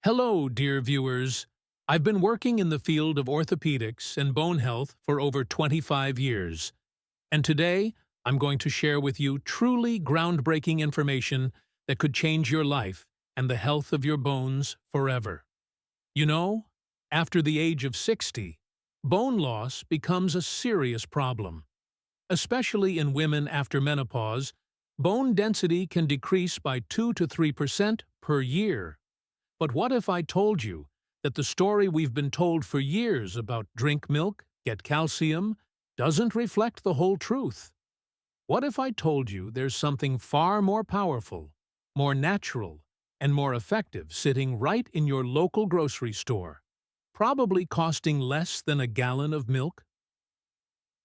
Hello, dear viewers. I've been working in the field of orthopedics and bone health for over 25 years, and today I'm going to share with you truly groundbreaking information that could change your life and the health of your bones forever. You know, after the age of 60, bone loss becomes a serious problem. Especially in women after menopause, bone density can decrease by 2 to 3% per year. But what if I told you that the story we've been told for years about drink milk, get calcium, doesn't reflect the whole truth? What if I told you there's something far more powerful, more natural, and more effective sitting right in your local grocery store, probably costing less than a gallon of milk?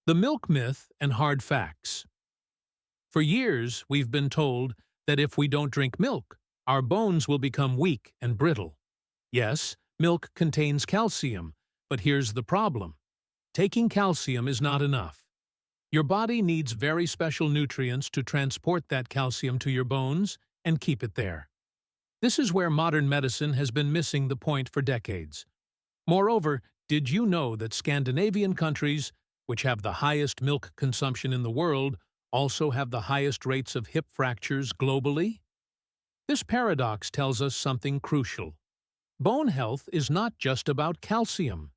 The milk myth and hard facts. For years, we've been told that if we don't drink milk, our bones will become weak and brittle. Yes, milk contains calcium, but here's the problem. Taking calcium is not enough. Your body needs very special nutrients to transport that calcium to your bones and keep it there. This is where modern medicine has been missing the point for decades. Moreover, did you know that Scandinavian countries, which have the highest milk consumption in the world, also have the highest rates of hip fractures globally? This paradox tells us something crucial. Bone health is not just about calcium.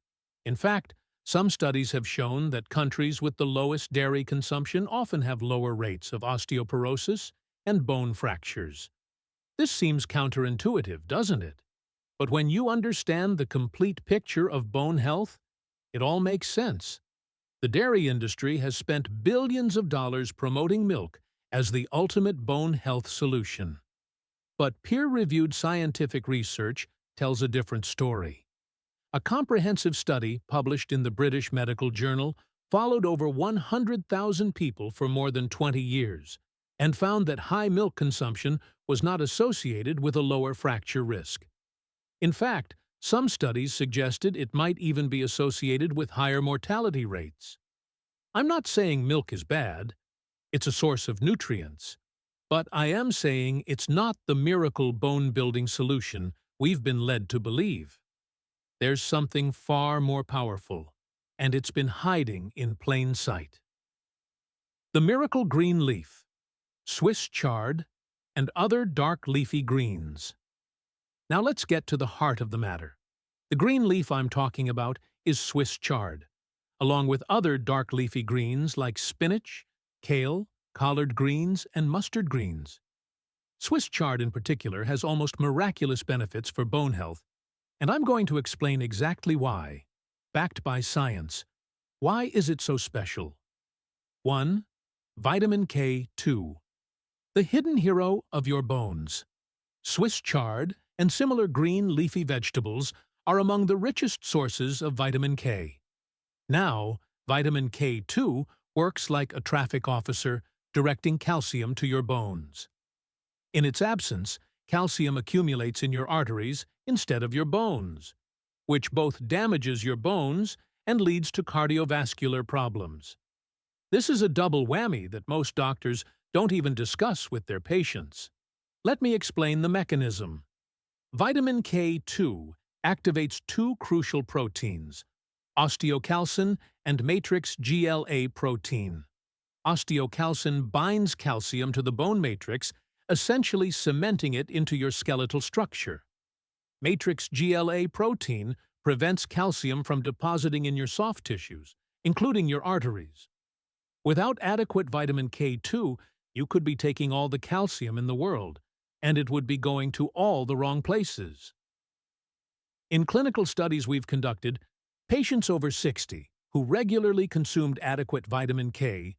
In fact, some studies have shown that countries with the lowest dairy consumption often have lower rates of osteoporosis and bone fractures. This seems counterintuitive, doesn't it? But when you understand the complete picture of bone health, it all makes sense. The dairy industry has spent billions of dollars promoting milk as the ultimate bone health solution. But peer-reviewed scientific research tells a different story. A comprehensive study published in the British Medical Journal followed over 100,000 people for more than 20 years and found that high milk consumption was not associated with a lower fracture risk. In fact, some studies suggested it might even be associated with higher mortality rates. I'm not saying milk is bad. It's a source of nutrients. But I am saying it's not the miracle bone-building solution we've been led to believe. There's something far more powerful, and it's been hiding in plain sight. The miracle green leaf, Swiss chard, and other dark leafy greens. Now let's get to the heart of the matter. The green leaf I'm talking about is Swiss chard, along with other dark leafy greens like spinach, kale, collard greens, and mustard greens. Swiss chard in particular has almost miraculous benefits for bone health, and I'm going to explain exactly why, backed by science. Why is it so special? 1. Vitamin K2. The hidden hero of your bones. Swiss chard and similar green leafy vegetables are among the richest sources of vitamin K. Now, vitamin K2 works like a traffic officer directing calcium to your bones. In its absence, calcium accumulates in your arteries instead of your bones, which both damages your bones and leads to cardiovascular problems. This is a double whammy that most doctors don't even discuss with their patients. Let me explain the mechanism. Vitamin K2 activates two crucial proteins, osteocalcin and matrix GLA protein. Osteocalcin binds calcium to the bone matrix, essentially cementing it into your skeletal structure. Matrix GLA protein prevents calcium from depositing in your soft tissues, including your arteries. Without adequate vitamin K2, you could be taking all the calcium in the world, and it would be going to all the wrong places. In clinical studies we've conducted, patients over 60 who regularly consumed adequate vitamin K2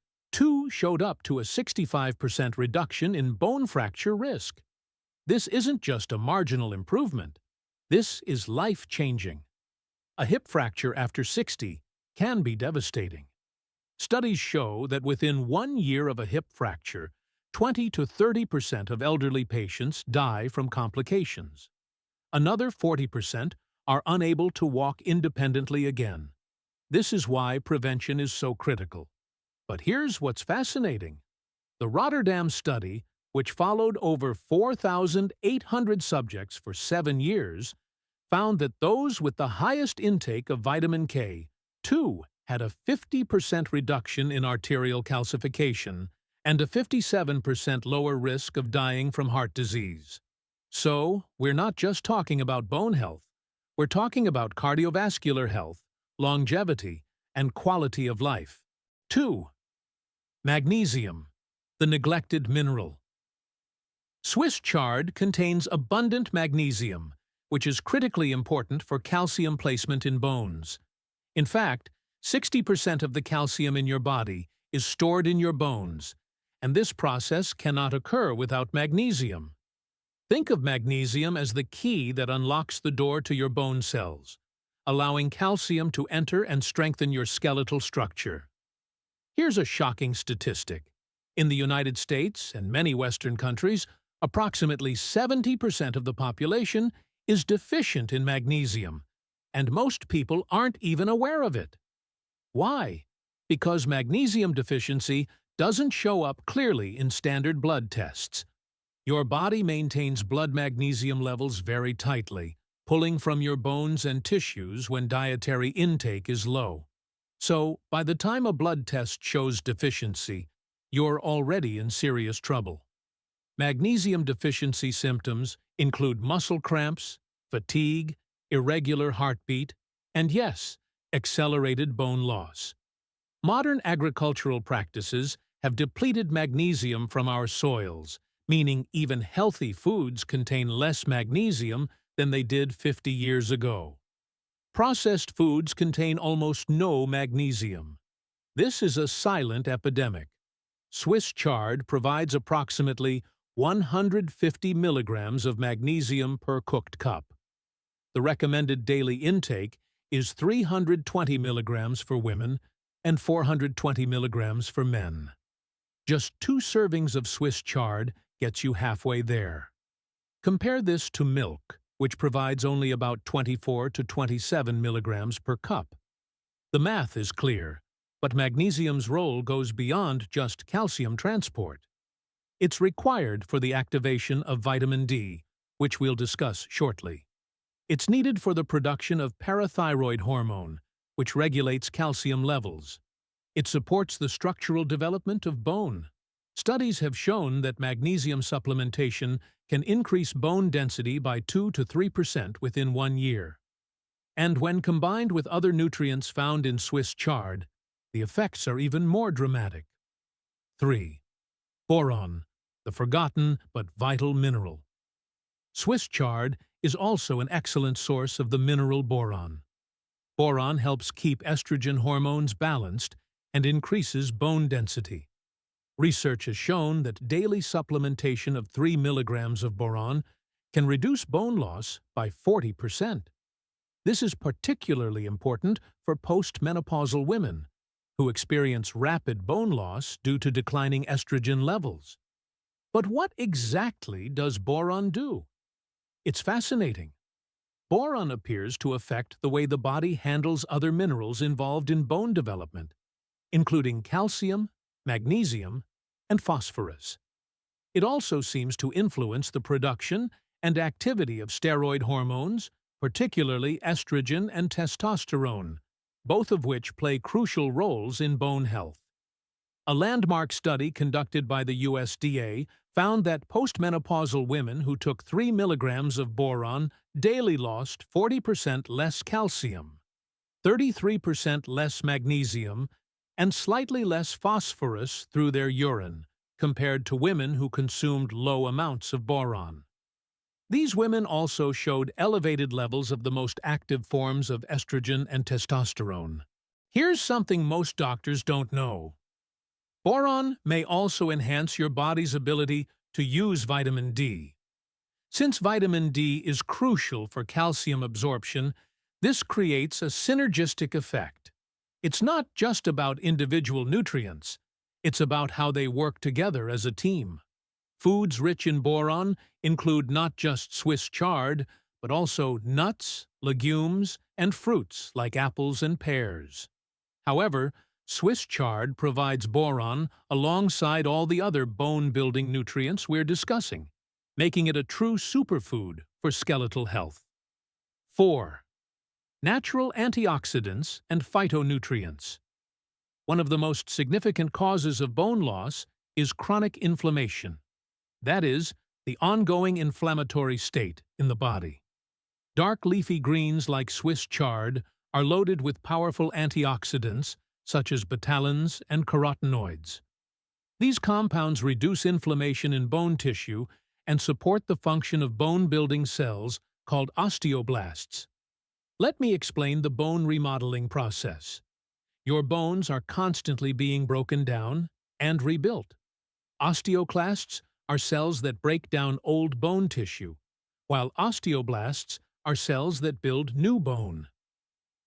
showed up to a 65% reduction in bone fracture risk. This isn't just a marginal improvement. This is life-changing. A hip fracture after 60 can be devastating. Studies show that within 1 year of a hip fracture, 20 to 30% of elderly patients die from complications. Another 40% are unable to walk independently again. This is why prevention is so critical. But here's what's fascinating. The Rotterdam study, which followed over 4,800 subjects for 7 years, found that those with the highest intake of vitamin K, too, had a 50% reduction in arterial calcification and a 57% lower risk of dying from heart disease. So, we're not just talking about bone health. We're talking about cardiovascular health, longevity, and quality of life. 2. Magnesium, the neglected mineral. Swiss chard contains abundant magnesium, which is critically important for calcium placement in bones. In fact, 60% of the calcium in your body is stored in your bones, and this process cannot occur without magnesium. Think of magnesium as the key that unlocks the door to your bone cells, allowing calcium to enter and strengthen your skeletal structure. Here's a shocking statistic. In the United States and many Western countries, approximately 70% of the population is deficient in magnesium, and most people aren't even aware of it. Why? Because magnesium deficiency doesn't show up clearly in standard blood tests. Your body maintains blood magnesium levels very tightly, pulling from your bones and tissues when dietary intake is low. So, by the time a blood test shows deficiency, you're already in serious trouble. Magnesium deficiency symptoms include muscle cramps, fatigue, irregular heartbeat, and yes, accelerated bone loss. Modern agricultural practices have depleted magnesium from our soils, meaning even healthy foods contain less magnesium than they did 50 years ago. Processed foods contain almost no magnesium. This is a silent epidemic. Swiss chard provides approximately 150 milligrams of magnesium per cooked cup. The recommended daily intake is 320 milligrams for women and 420 milligrams for men. Just 2 servings of Swiss chard gets you halfway there. Compare this to milk, which provides only about 24 to 27 milligrams per cup. The math is clear, but magnesium's role goes beyond just calcium transport. It's required for the activation of vitamin D, which we'll discuss shortly. It's needed for the production of parathyroid hormone, which regulates calcium levels. It supports the structural development of bone. Studies have shown that magnesium supplementation can increase bone density by 2 to 3% within 1 year. And when combined with other nutrients found in Swiss chard, the effects are even more dramatic. 3. Boron, the forgotten but vital mineral. Swiss chard is also an excellent source of the mineral boron. Boron helps keep estrogen hormones balanced and increases bone density. Research has shown that daily supplementation of 3 milligrams of boron can reduce bone loss by 40%. This is particularly important for postmenopausal women, who experience rapid bone loss due to declining estrogen levels. But what exactly does boron do? It's fascinating. Boron appears to affect the way the body handles other minerals involved in bone development, including calcium, magnesium, and phosphorus. It also seems to influence the production and activity of steroid hormones, particularly estrogen and testosterone, both of which play crucial roles in bone health. A landmark study conducted by the USDA found that postmenopausal women who took 3 milligrams of boron daily lost 40% less calcium, 33% less magnesium, and slightly less phosphorus through their urine, compared to women who consumed low amounts of boron. These women also showed elevated levels of the most active forms of estrogen and testosterone. Here's something most doctors don't know. Boron may also enhance your body's ability to use vitamin D. Since vitamin D is crucial for calcium absorption, this creates a synergistic effect. It's not just about individual nutrients, it's about how they work together as a team. Foods rich in boron include not just Swiss chard, but also nuts, legumes, and fruits like apples and pears. However, Swiss chard provides boron alongside all the other bone-building nutrients we're discussing, making it a true superfood for skeletal health. 4. Natural antioxidants and phytonutrients. One of the most significant causes of bone loss is chronic inflammation. That is, the ongoing inflammatory state in the body. Dark leafy greens like Swiss chard are loaded with powerful antioxidants such as betalains and carotenoids. These compounds reduce inflammation in bone tissue and support the function of bone-building cells called osteoblasts. Let me explain the bone remodeling process. Your bones are constantly being broken down and rebuilt. Osteoclasts are cells that break down old bone tissue, while osteoblasts are cells that build new bone.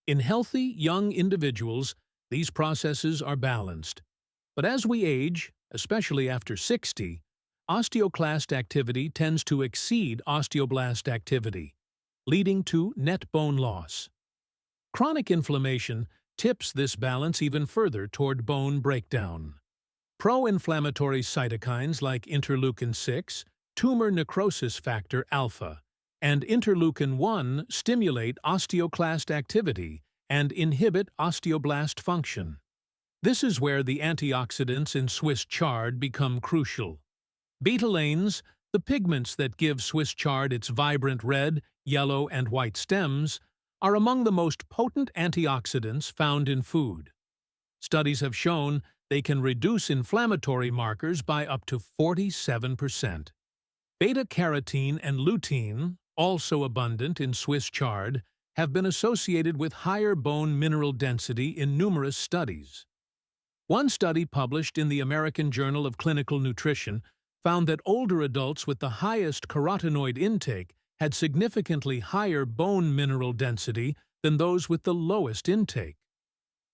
In healthy, young individuals, these processes are balanced. But as we age, especially after 60, osteoclast activity tends to exceed osteoblast activity, leading to net bone loss. Chronic inflammation tips this balance even further toward bone breakdown. Pro-inflammatory cytokines like interleukin-6, tumor necrosis factor alpha, and interleukin-1 stimulate osteoclast activity and inhibit osteoblast function. This is where the antioxidants in Swiss chard become crucial. Betalains, the pigments that give Swiss chard its vibrant red, yellow, and white stems, are among the most potent antioxidants found in food. Studies have shown they can reduce inflammatory markers by up to 47%. Beta-carotene and lutein, also abundant in Swiss chard, have been associated with higher bone mineral density in numerous studies. One study published in the American Journal of Clinical Nutrition found that older adults with the highest carotenoid intake had significantly higher bone mineral density than those with the lowest intake.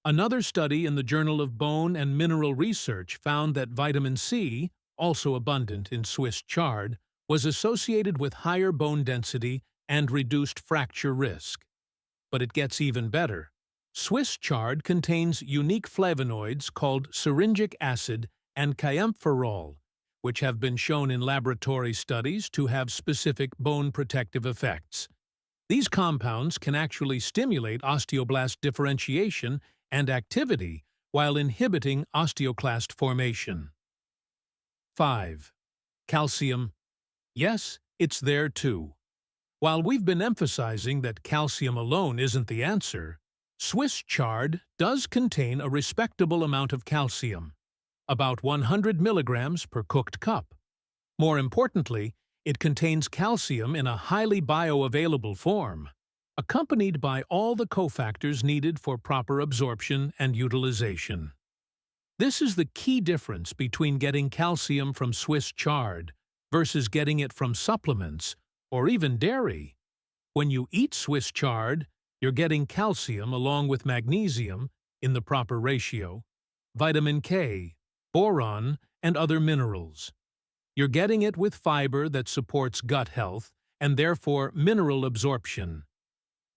Another study in the Journal of Bone and Mineral Research found that vitamin C, also abundant in Swiss chard, was associated with higher bone density and reduced fracture risk. But it gets even better. Swiss chard contains unique flavonoids called syringic acid and kaempferol, which have been shown in laboratory studies to have specific bone protective effects. These compounds can actually stimulate osteoblast differentiation and activity while inhibiting osteoclast formation. 5. Calcium. Yes, it's there too. While we've been emphasizing that calcium alone isn't the answer, Swiss chard does contain a respectable amount of calcium, about 100 milligrams per cooked cup. More importantly, it contains calcium in a highly bioavailable form, accompanied by all the cofactors needed for proper absorption and utilization. This is the key difference between getting calcium from Swiss chard versus getting it from supplements or even dairy. When you eat Swiss chard, you're getting calcium along with magnesium in the proper ratio, vitamin K, boron, and other minerals. You're getting it with fiber that supports gut health and therefore mineral absorption.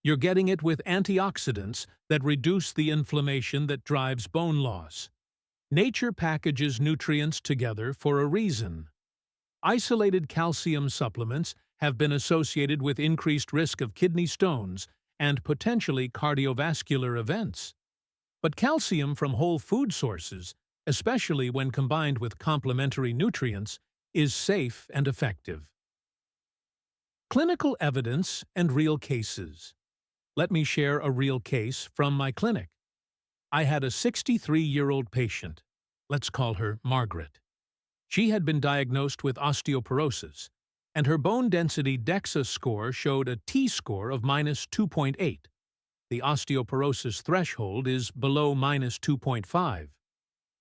You're getting it with antioxidants that reduce the inflammation that drives bone loss. Nature packages nutrients together for a reason. Isolated calcium supplements have been associated with increased risk of kidney stones and potentially cardiovascular events. But calcium from whole food sources, especially when combined with complementary nutrients, is safe and effective. Clinical evidence and real cases. Let me share a real case from my clinic. I had a 63-year-old patient. Let's call her Margaret. She had been diagnosed with osteoporosis, and her bone density DEXA score showed a T-score of -2.8. The osteoporosis threshold is below -2.5.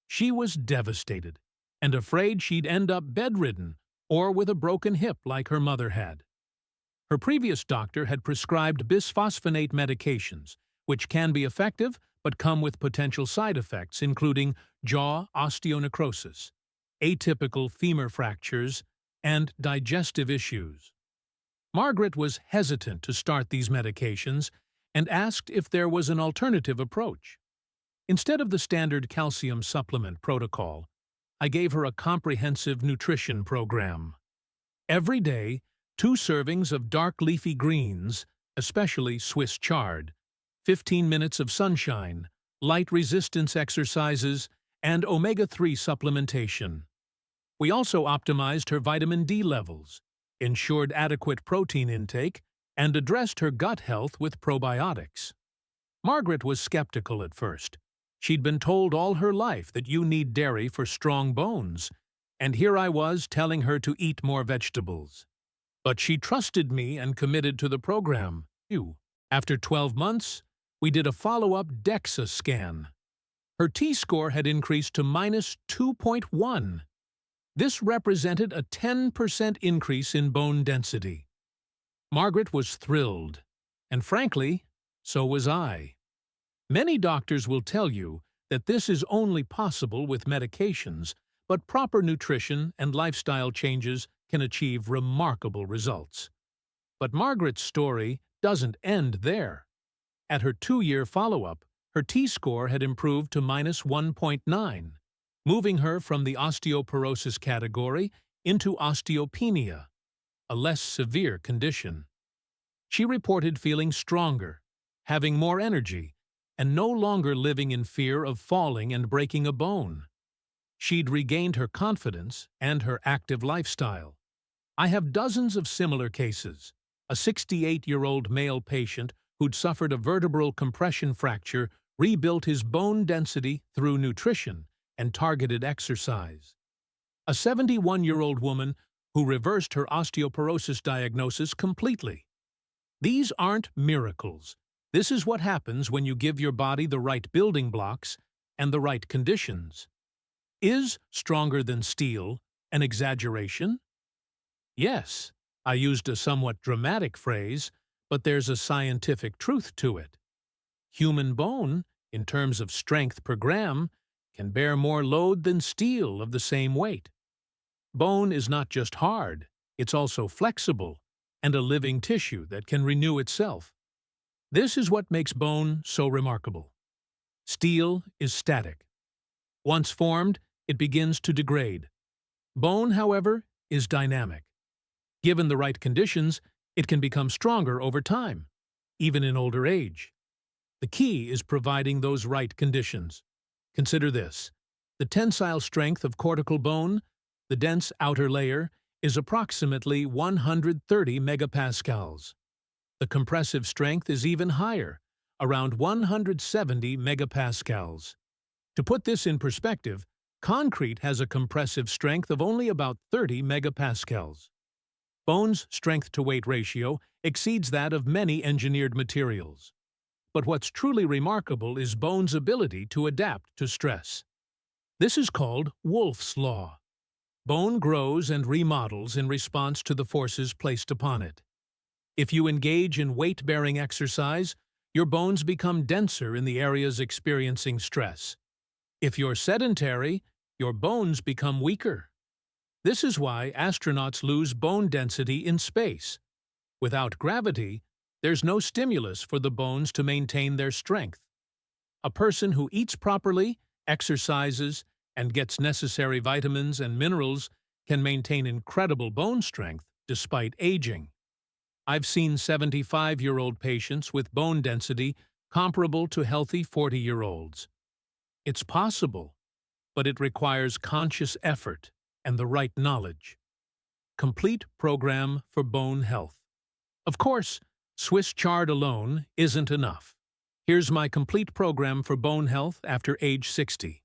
She was devastated and afraid she'd end up bedridden or with a broken hip like her mother had. Her previous doctor had prescribed bisphosphonate medications, which can be effective but come with potential side effects including jaw osteonecrosis, atypical femur fractures, and digestive issues. Margaret was hesitant to start these medications and asked if there was an alternative approach. Instead of the standard calcium supplement protocol, I gave her a comprehensive nutrition program. Every day, 2 servings of dark leafy greens, especially Swiss chard, 15 minutes of sunshine, light resistance exercises, and omega-3 supplementation. We also optimized her vitamin D levels, ensured adequate protein intake, and addressed her gut health with probiotics. Margaret was skeptical at first. She'd been told all her life that you need dairy for strong bones, and here I was telling her to eat more vegetables. But she trusted me and committed to the program. After 12 months, we did a follow-up DEXA scan. Her T-score had increased to -2.1. This represented a 10% increase in bone density. Margaret was thrilled, and frankly, so was I. Many doctors will tell you that this is only possible with medications, but proper nutrition and lifestyle changes can achieve remarkable results. But Margaret's story doesn't end there. At her 2-year follow-up, her T-score had improved to -1.9, moving her from the osteoporosis category into osteopenia, a less severe condition. She reported feeling stronger, having more energy, and no longer living in fear of falling and breaking a bone. She'd regained her confidence and her active lifestyle. I have dozens of similar cases. A 68-year-old male patient who'd suffered a vertebral compression fracture rebuilt his bone density through nutrition and targeted exercise. A 71-year-old woman who reversed her osteoporosis diagnosis completely. These aren't miracles. This is what happens when you give your body the right building blocks and the right conditions. Is stronger than steel an exaggeration? Yes, I used a somewhat dramatic phrase, but there's a scientific truth to it. Human bone, in terms of strength per gram, can bear more load than steel of the same weight. Bone is not just hard, it's also flexible and a living tissue that can renew itself. This is what makes bone so remarkable. Steel is static. Once formed, it begins to degrade. Bone, however, is dynamic. Given the right conditions, it can become stronger over time, even in older age. The key is providing those right conditions. Consider this. The tensile strength of cortical bone, the dense outer layer, is approximately 130 megapascals. The compressive strength is even higher, around 170 megapascals. To put this in perspective, concrete has a compressive strength of only about 30 megapascals. Bone's strength-to-weight ratio exceeds that of many engineered materials. But what's truly remarkable is bone's ability to adapt to stress. This is called Wolff's Law. Bone grows and remodels in response to the forces placed upon it. If you engage in weight-bearing exercise, your bones become denser in the areas experiencing stress. If you're sedentary, your bones become weaker. This is why astronauts lose bone density in space. Without gravity, there's no stimulus for the bones to maintain their strength. A person who eats properly, exercises, and gets necessary vitamins and minerals can maintain incredible bone strength despite aging. I've seen 75-year-old patients with bone density comparable to healthy 40-year-olds. It's possible, but it requires conscious effort and the right knowledge. Complete program for bone health. Of course, Swiss chard alone isn't enough. Here's my complete program for bone health after age 60.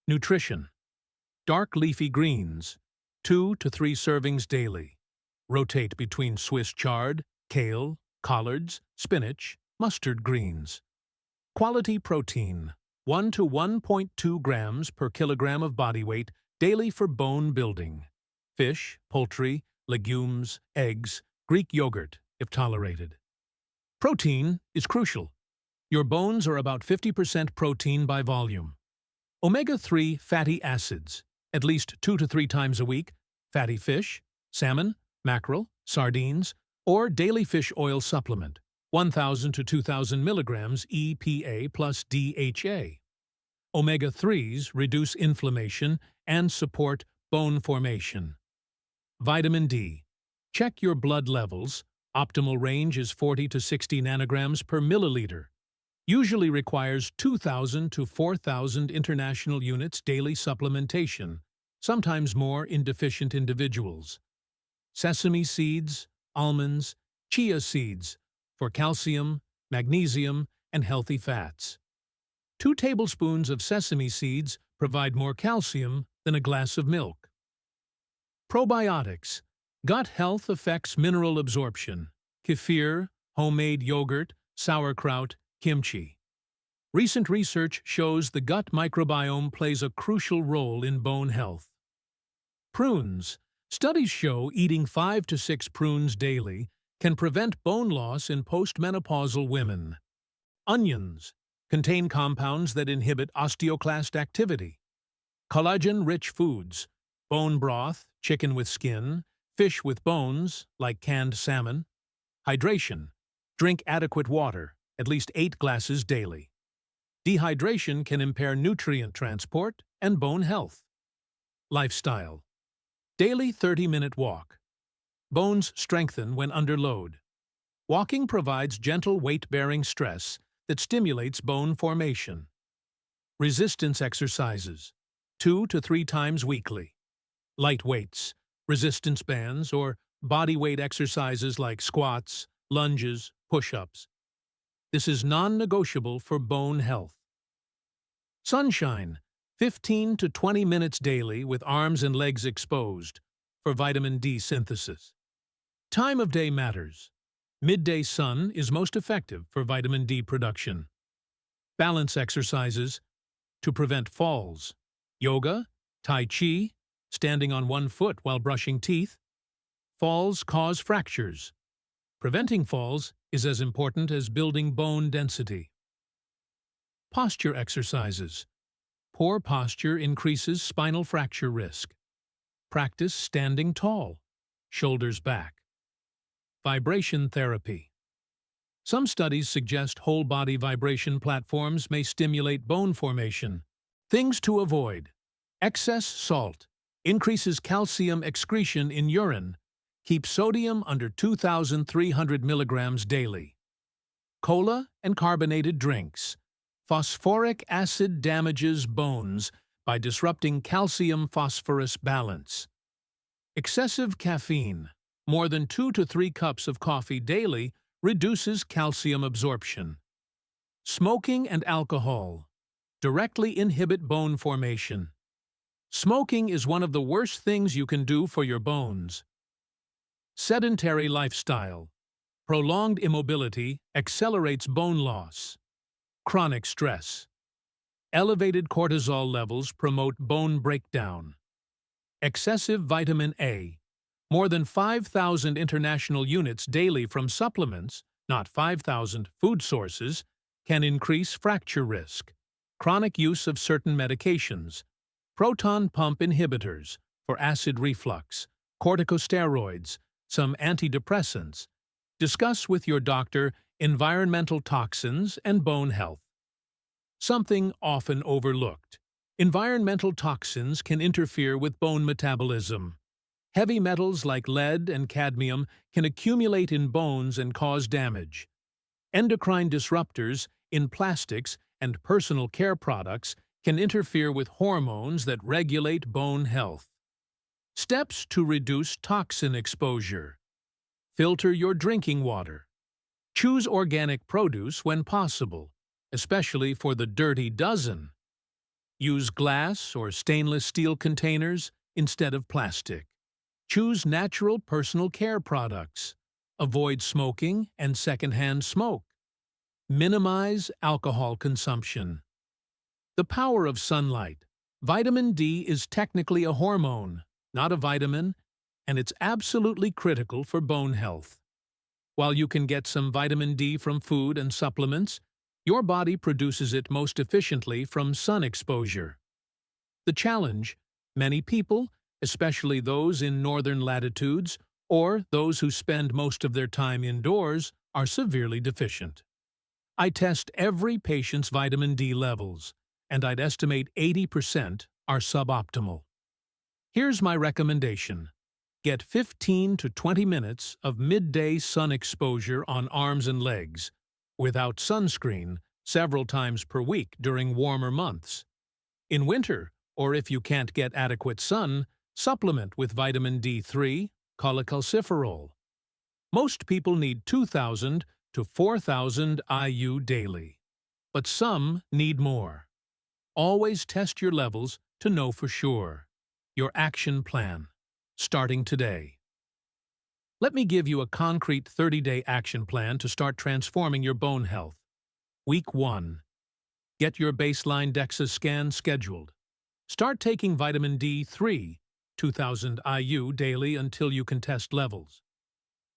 Nutrition. Dark leafy greens, 2 to 3 servings daily. Rotate between Swiss chard, kale, collards, spinach, mustard greens. Quality protein, 1 to 1.2 grams per kilogram of body weight daily for bone building. Fish, poultry, legumes, eggs, Greek yogurt, if tolerated. Protein is crucial. Your bones are about 50% protein by volume. Omega-3 fatty acids, at least 2 to 3 times a week, fatty fish, salmon, mackerel, sardines, or daily fish oil supplement, 1,000 to 2,000 milligrams EPA plus DHA. Omega-3s reduce inflammation and support bone formation. Vitamin D. Check your blood levels, Optimal range is 40 to 60 nanograms per milliliter. Usually requires 2,000 to 4,000 international units daily supplementation, sometimes more in deficient individuals. Sesame seeds, almonds, chia seeds for calcium, magnesium, and healthy fats. 2 tablespoons of sesame seeds provide more calcium than a glass of milk. Probiotics. Gut health affects mineral absorption. Kefir, homemade yogurt, sauerkraut, kimchi. Recent research shows the gut microbiome plays a crucial role in bone health. Prunes. Studies show eating 5 to 6 prunes daily can prevent bone loss in postmenopausal women. Onions contain compounds that inhibit osteoclast activity. Collagen-rich foods, bone broth, chicken with skin, fish with bones, like canned salmon. Hydration. Drink adequate water, at least 8 glasses daily. Dehydration can impair nutrient transport and bone health. Lifestyle. Daily 30-minute walk. Bones strengthen when under load. Walking provides gentle weight-bearing stress that stimulates bone formation. Resistance exercises, 2 to 3 times weekly. Light weights, resistance bands, or body weight exercises like squats, lunges, push-ups. This is non-negotiable for bone health. Sunshine, 15 to 20 minutes daily with arms and legs exposed for vitamin D synthesis. Time of day matters. Midday sun is most effective for vitamin D production. Balance exercises to prevent falls. Yoga, Tai Chi, standing on one foot while brushing teeth. Falls cause fractures. Preventing falls is as important as building bone density. Posture exercises. Poor posture increases spinal fracture risk. Practice standing tall, shoulders back. Vibration therapy. Some studies suggest whole-body vibration platforms may stimulate bone formation. Things to avoid. Excess salt. Increases calcium excretion in urine. Keep sodium under 2,300 milligrams daily. Cola and carbonated drinks. Phosphoric acid damages bones by disrupting calcium-phosphorus balance. Excessive caffeine. More than 2 to 3 cups of coffee daily reduces calcium absorption. Smoking and alcohol directly inhibit bone formation. Smoking is one of the worst things you can do for your bones. Sedentary lifestyle. Prolonged immobility accelerates bone loss. Chronic stress. Elevated cortisol levels promote bone breakdown. Excessive vitamin A. More than 5,000 international units daily from supplements, not 5,000 food sources, can increase fracture risk. Chronic use of certain medications. Proton pump inhibitors for acid reflux, corticosteroids, some antidepressants. Discuss with your doctor environmental toxins and bone health. Something often overlooked. Environmental toxins can interfere with bone metabolism. Heavy metals like lead and cadmium can accumulate in bones and cause damage. Endocrine disruptors in plastics and personal care products can interfere with hormones that regulate bone health. Steps to reduce toxin exposure. Filter your drinking water. Choose organic produce when possible, especially for the dirty dozen. Use glass or stainless steel containers instead of plastic. Choose natural personal care products. Avoid smoking and secondhand smoke. Minimize alcohol consumption. The power of sunlight. Vitamin D is technically a hormone, not a vitamin, and it's absolutely critical for bone health. While you can get some vitamin D from food and supplements, your body produces it most efficiently from sun exposure. The challenge: many people, especially those in northern latitudes or those who spend most of their time indoors, are severely deficient. I test every patient's vitamin D levels, and I'd estimate 80% are suboptimal. Here's my recommendation. Get 15 to 20 minutes of midday sun exposure on arms and legs, without sunscreen, several times per week during warmer months. In winter, or if you can't get adequate sun, supplement with vitamin D3, cholecalciferol. Most people need 2,000 to 4,000 IU daily, but some need more. Always test your levels to know for sure. Your action plan, starting today. Let me give you a concrete 30-day action plan to start transforming your bone health. Week 1. Get your baseline DEXA scan scheduled. Start taking vitamin D3, 2,000 IU daily until you can test levels.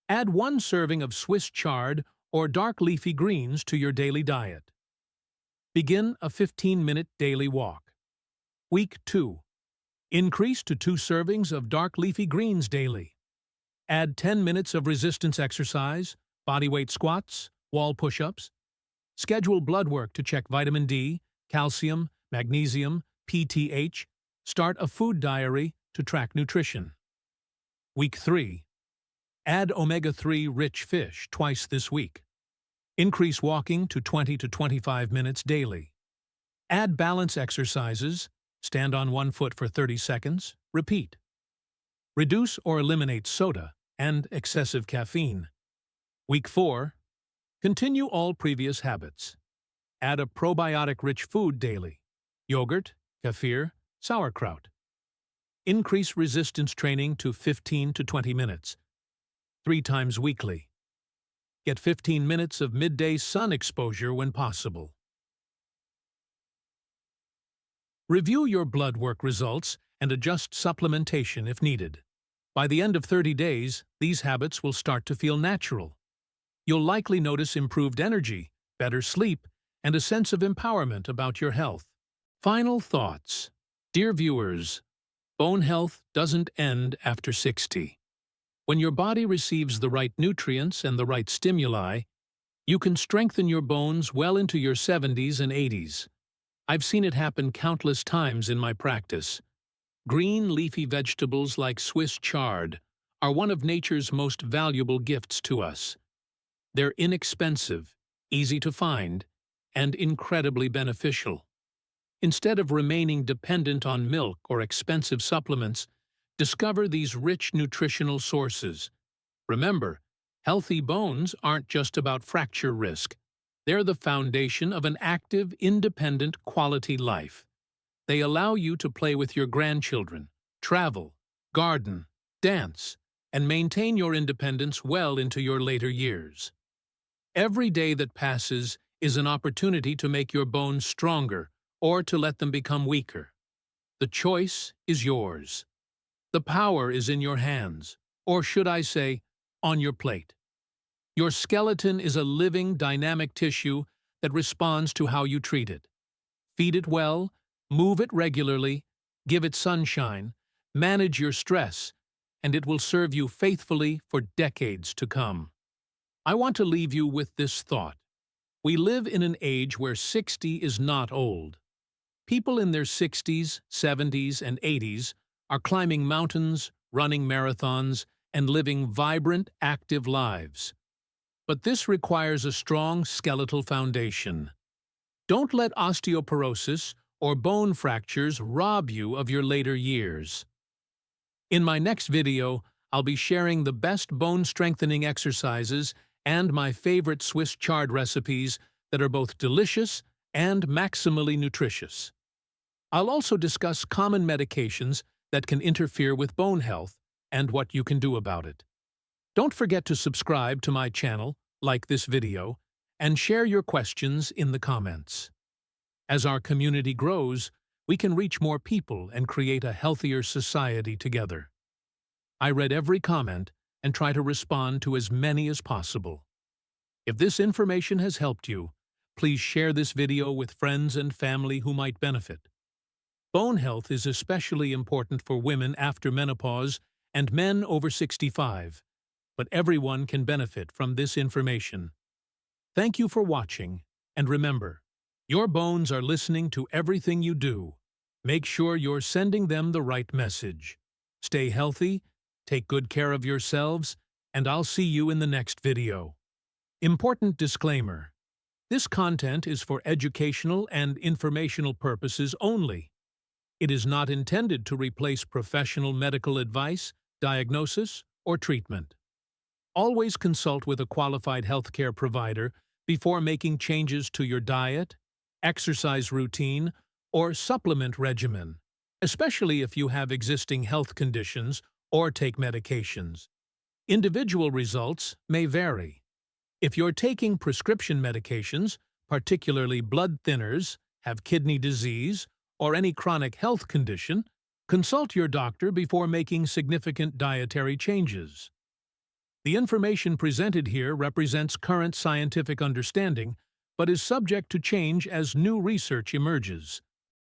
Add 1 serving of Swiss chard or dark leafy greens to your daily diet. Begin a 15-minute daily walk. Week 2. Increase to 2 servings of dark leafy greens daily. Add 10 minutes of resistance exercise, bodyweight squats, wall push-ups. Schedule blood work to check vitamin D, calcium, magnesium, PTH. Start a food diary to track nutrition. Week 3. Add omega-3 rich fish twice this week. Increase walking to 20 to 25 minutes daily. Add balance exercises. Stand on 1 foot for 30 seconds. Repeat. Reduce or eliminate soda and excessive caffeine. Week 4. Continue all previous habits. Add a probiotic-rich food daily. Yogurt, kefir, sauerkraut. Increase resistance training to 15 to 20 minutes, 3 times weekly. Get 15 minutes of midday sun exposure when possible. Review your blood work results and adjust supplementation if needed. By the end of 30 days, these habits will start to feel natural. You'll likely notice improved energy, better sleep, and a sense of empowerment about your health. Final thoughts. Dear viewers, bone health doesn't end after 60. When your body receives the right nutrients and the right stimuli, you can strengthen your bones well into your 70s and 80s. I've seen it happen countless times in my practice. Green leafy vegetables like Swiss chard are one of nature's most valuable gifts to us. They're inexpensive, easy to find, and incredibly beneficial. Instead of remaining dependent on milk or expensive supplements, discover these rich nutritional sources. Remember, healthy bones aren't just about fracture risk. They're the foundation of an active, independent, quality life. They allow you to play with your grandchildren, travel, garden, dance, and maintain your independence well into your later years. Every day that passes is an opportunity to make your bones stronger or to let them become weaker. The choice is yours. The power is in your hands, or should I say, on your plate. Your skeleton is a living, dynamic tissue that responds to how you treat it. Feed it well, move it regularly, give it sunshine, manage your stress, and it will serve you faithfully for decades to come. I want to leave you with this thought. We live in an age where 60 is not old. People in their 60s, 70s, and 80s are climbing mountains, running marathons, and living vibrant, active lives. But this requires a strong skeletal foundation. Don't let osteoporosis or bone fractures rob you of your later years. In my next video, I'll be sharing the best bone-strengthening exercises and my favorite Swiss chard recipes that are both delicious and maximally nutritious. I'll also discuss common medications that can interfere with bone health and what you can do about it. Don't forget to subscribe to my channel, like this video, and share your questions in the comments. As our community grows, we can reach more people and create a healthier society together. I read every comment and try to respond to as many as possible. If this information has helped you, please share this video with friends and family who might benefit. Bone health is especially important for women after menopause and men over 65, but everyone can benefit from this information. Thank you for watching, and remember, your bones are listening to everything you do. Make sure you're sending them the right message. Stay healthy, Take good care of yourselves, and I'll see you in the next video. Important disclaimer. This content is for educational and informational purposes only. It is not intended to replace professional medical advice, diagnosis, or treatment. Always consult with a qualified healthcare provider before making changes to your diet, exercise routine, or supplement regimen, especially if you have existing health conditions or take medications. Individual results may vary. If you're taking prescription medications, particularly blood thinners, have kidney disease, or any chronic health condition, consult your doctor before making significant dietary changes. The information presented here represents current scientific understanding, but is subject to change as new research emerges.